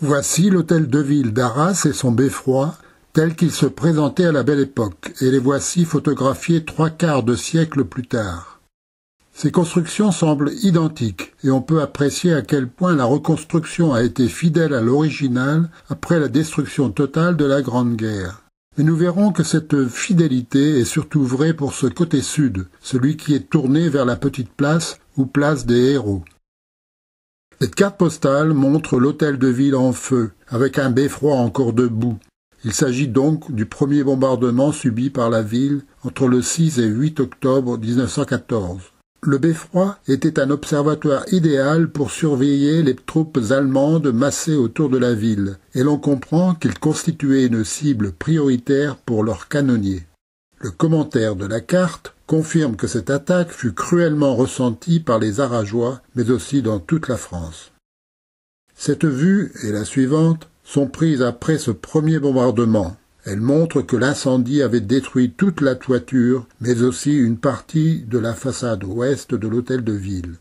Voici l'hôtel de ville d'Arras et son beffroi, tel qu'il se présentait à la Belle Époque, et les voici photographiés 3/4 de siècle plus tard. Ces constructions semblent identiques, et on peut apprécier à quel point la reconstruction a été fidèle à l'original après la destruction totale de la Grande Guerre. Mais nous verrons que cette fidélité est surtout vraie pour ce côté sud, celui qui est tourné vers la petite place ou place des héros. Cette carte postale montre l'hôtel de ville en feu, avec un beffroi encore debout. Il s'agit donc du premier bombardement subi par la ville entre le 6 et 8 octobre 1914. Le beffroi était un observatoire idéal pour surveiller les troupes allemandes massées autour de la ville, et l'on comprend qu'il constituait une cible prioritaire pour leurs canonniers. Le commentaire de la carte confirme que cette attaque fut cruellement ressentie par les Arageois, mais aussi dans toute la France. Cette vue et la suivante sont prises après ce premier bombardement. Elles montrent que l'incendie avait détruit toute la toiture, mais aussi une partie de la façade ouest de l'hôtel de ville.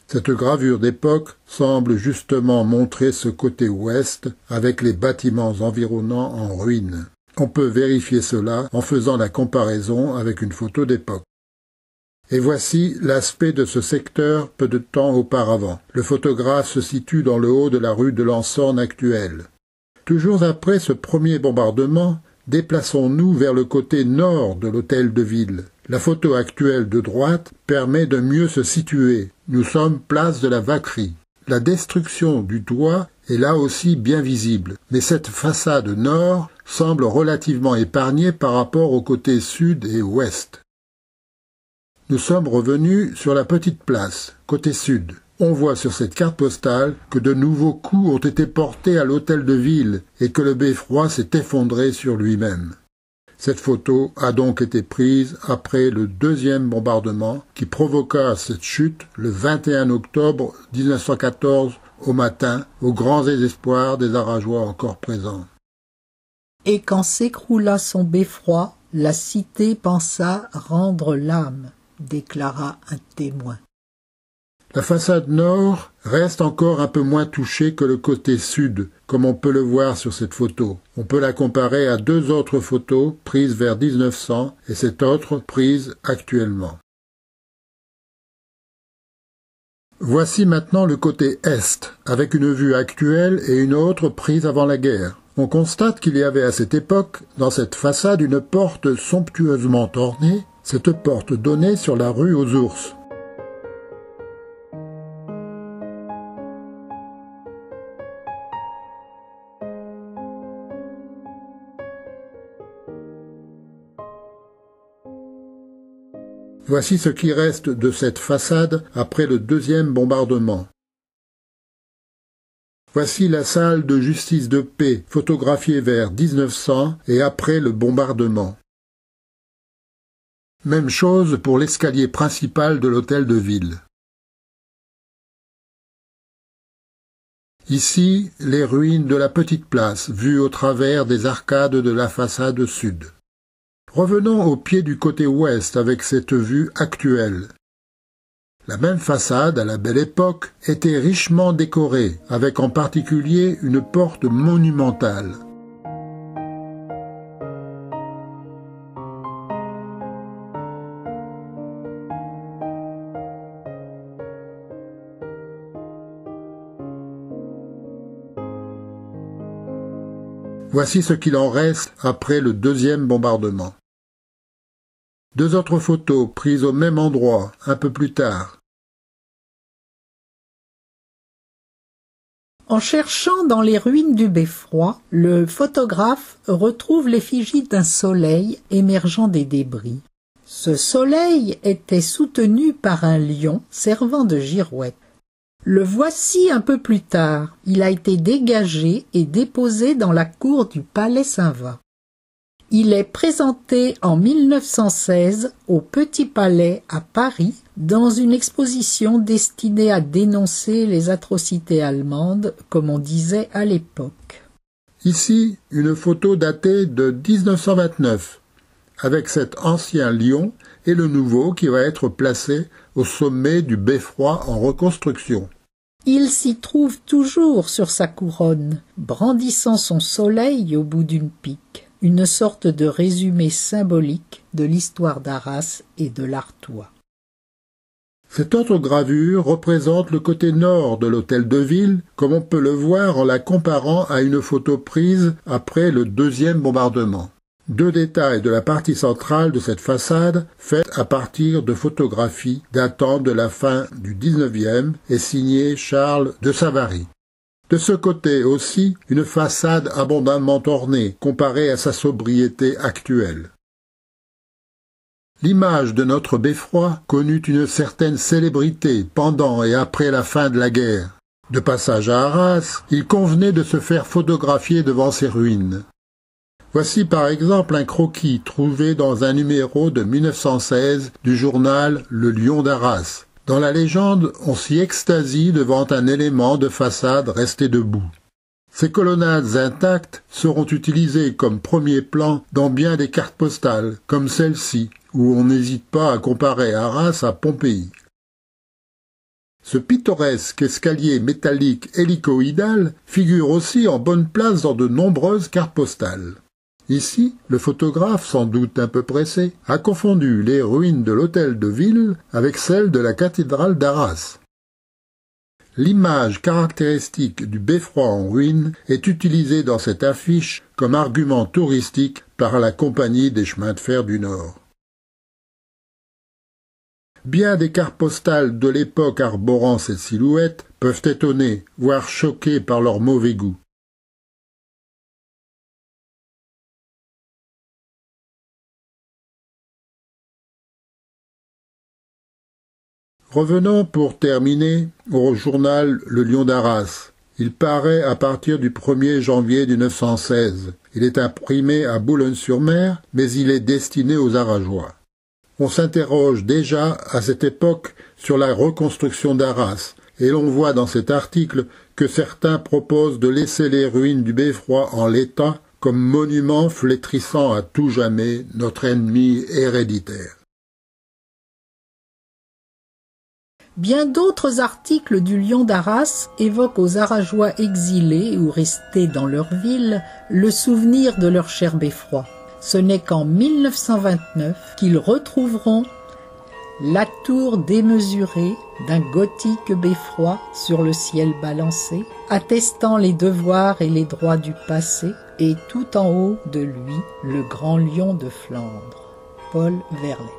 Cette gravure d'époque semble justement montrer ce côté ouest avec les bâtiments environnants en ruine. On peut vérifier cela en faisant la comparaison avec une photo d'époque. Et voici l'aspect de ce secteur peu de temps auparavant. Le photographe se situe dans le haut de la rue de l'Ensorne actuelle. Toujours après ce premier bombardement, déplaçons-nous vers le côté nord de l'hôtel de ville. La photo actuelle de droite permet de mieux se situer. Nous sommes place de la Vacquerie. La destruction du toit est là aussi bien visible, mais cette façade nord semble relativement épargnée par rapport au côté sud et ouest. Nous sommes revenus sur la petite place, côté sud. On voit sur cette carte postale que de nouveaux coups ont été portés à l'hôtel de ville et que le beffroi s'est effondré sur lui-même. Cette photo a donc été prise après le deuxième bombardement qui provoqua cette chute le 21 octobre 1914 au matin, au grand désespoir des Arageois encore présents. Et quand s'écroula son beffroi, la cité pensa rendre l'âme, déclara un témoin. La façade nord reste encore un peu moins touchée que le côté sud, comme on peut le voir sur cette photo. On peut la comparer à deux autres photos prises vers 1900 et cette autre prise actuellement. Voici maintenant le côté est, avec une vue actuelle et une autre prise avant la guerre. On constate qu'il y avait à cette époque, dans cette façade, une porte somptueusement ornée. Cette porte donnait sur la rue aux Ours. Voici ce qui reste de cette façade après le deuxième bombardement. Voici la salle de justice de paix, photographiée vers 1900 et après le bombardement. Même chose pour l'escalier principal de l'hôtel de ville. Ici, les ruines de la petite place, vues au travers des arcades de la façade sud. Revenons au pied du côté ouest avec cette vue actuelle. La même façade, à la Belle Époque, était richement décorée, avec en particulier une porte monumentale. Voici ce qu'il en reste après le deuxième bombardement. Deux autres photos prises au même endroit, un peu plus tard. En cherchant dans les ruines du beffroi, le photographe retrouve l'effigie d'un soleil émergeant des débris. Ce soleil était soutenu par un lion servant de girouette. Le voici un peu plus tard. Il a été dégagé et déposé dans la cour du Palais Saint-Va. Il est présenté en 1916 au Petit Palais à Paris dans une exposition destinée à dénoncer les atrocités allemandes, comme on disait à l'époque. Ici, une photo datée de 1929, avec cet ancien lion et le nouveau qui va être placé au sommet du beffroi en reconstruction. Il s'y trouve toujours sur sa couronne, brandissant son soleil au bout d'une pique, une sorte de résumé symbolique de l'histoire d'Arras et de l'Artois. Cette autre gravure représente le côté nord de l'hôtel de ville, comme on peut le voir en la comparant à une photo prise après le deuxième bombardement. Deux détails de la partie centrale de cette façade, faite à partir de photographies datant de la fin du XIXe et signée Charles de Savary. De ce côté aussi, une façade abondamment ornée, comparée à sa sobriété actuelle. L'image de notre beffroi connut une certaine célébrité pendant et après la fin de la guerre. De passage à Arras, il convenait de se faire photographier devant ses ruines. Voici par exemple un croquis trouvé dans un numéro de 1916 du journal Le Lion d'Arras. Dans la légende, on s'y extasie devant un élément de façade resté debout. Ces colonnades intactes seront utilisées comme premier plan dans bien des cartes postales, comme celle-ci, où on n'hésite pas à comparer Arras à Pompéi. Ce pittoresque escalier métallique hélicoïdal figure aussi en bonne place dans de nombreuses cartes postales. Ici, le photographe, sans doute un peu pressé, a confondu les ruines de l'hôtel de ville avec celles de la cathédrale d'Arras. L'image caractéristique du beffroi en ruine est utilisée dans cette affiche comme argument touristique par la Compagnie des chemins de fer du Nord. Bien des cartes postales de l'époque arborant cette silhouette peuvent étonner, voire choquer par leur mauvais goût. Revenons pour terminer au journal Le Lion d'Arras. Il paraît à partir du 1er janvier 1916. Il est imprimé à Boulogne-sur-Mer, mais il est destiné aux Arageois. On s'interroge déjà à cette époque sur la reconstruction d'Arras, et l'on voit dans cet article que certains proposent de laisser les ruines du beffroi en l'état comme monument flétrissant à tout jamais notre ennemi héréditaire. Bien d'autres articles du Lion d'Arras évoquent aux Arageois exilés ou restés dans leur ville le souvenir de leur cher beffroi. Ce n'est qu'en 1929 qu'ils retrouveront la tour démesurée d'un gothique beffroi sur le ciel balancé, attestant les devoirs et les droits du passé, et tout en haut de lui, le grand lion de Flandre. Paul Verlaine.